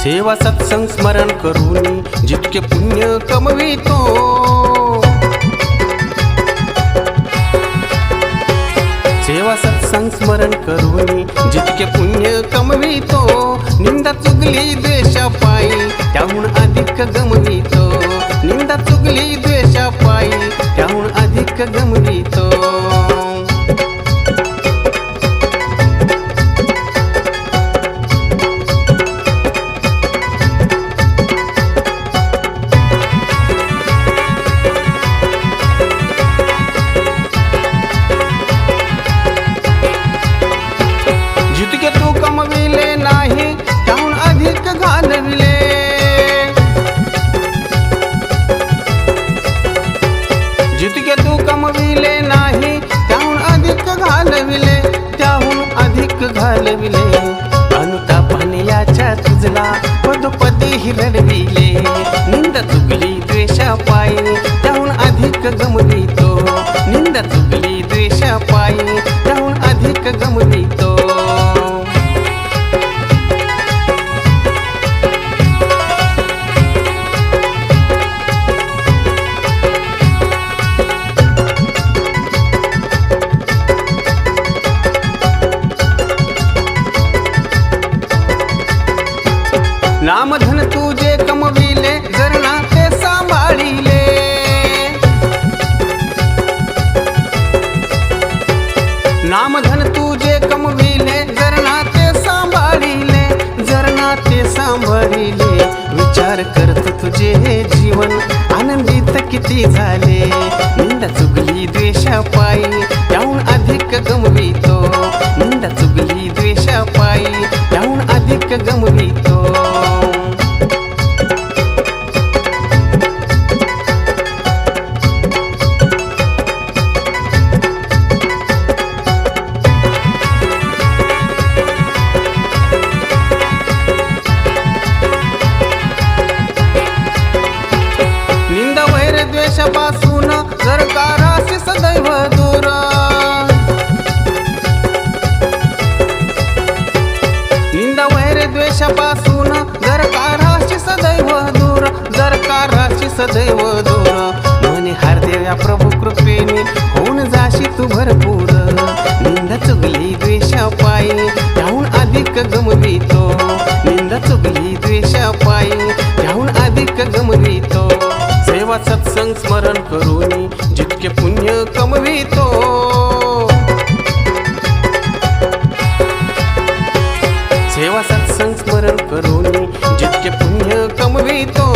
सेवा सत्संग स्मरण करून जितके पुण्य कमवितो, सेवा सत्संग स्मरण करून जितके पुण्य कमवितो, निंदा चुगली द्वेषा पायी त्याहून अधिक गमवितो, निंदा चुगली द्वेषा पायी त्याहून अधिक गमवितो। जितके तू कमविले नाही त्याहून अधिक घालविले, जितके तू कमविले नाही त्याहून अधिक घालविले, त्याहून अधिक घालविले। अनुतापाने याच्या तुझला पदोपदी रडविले, निंदा चुगली द्वेषा पायी त्याहून अधिक गमवितो, निंदा चुगली द्वेषा पायी त्याहून अधिक गमवितो। नामधन तुझे कमविले जर नाते सांभाळिले, नामधन तुझे कमविले जर नाते सांभाळिले, जर नाते सांभाळिले। विचार करत तुझे हे जीवन आनंदित किती झाले, निंदा चुगली द्वेषा पायी त्याहून अधिक गमवितो, निंदा चुगली द्वेषा पायी त्याहून अधिक गमवितो। निंदा वैर द्वेषापासून जर का राहासी सदैव दूर, निंदा वैर द्वेषापासून जर का राहासी सदैव दूर, जर का राहासी सदैव दूर। म्हणे हार देव्या प्रभू कृपेने होऊन जाशी तू भरपूर, निंदा चुगली द्वेषा पायी त्याहून अधिक गमवितो, निंदा चुगली द्वेषा पायी त्याहून अधिक गमवितो। सेवा सत्संग स्मरण करून जितके पुण्य कमवितो, सेवा सत्संग स्मरण करून जितके पुण्य कमवितो।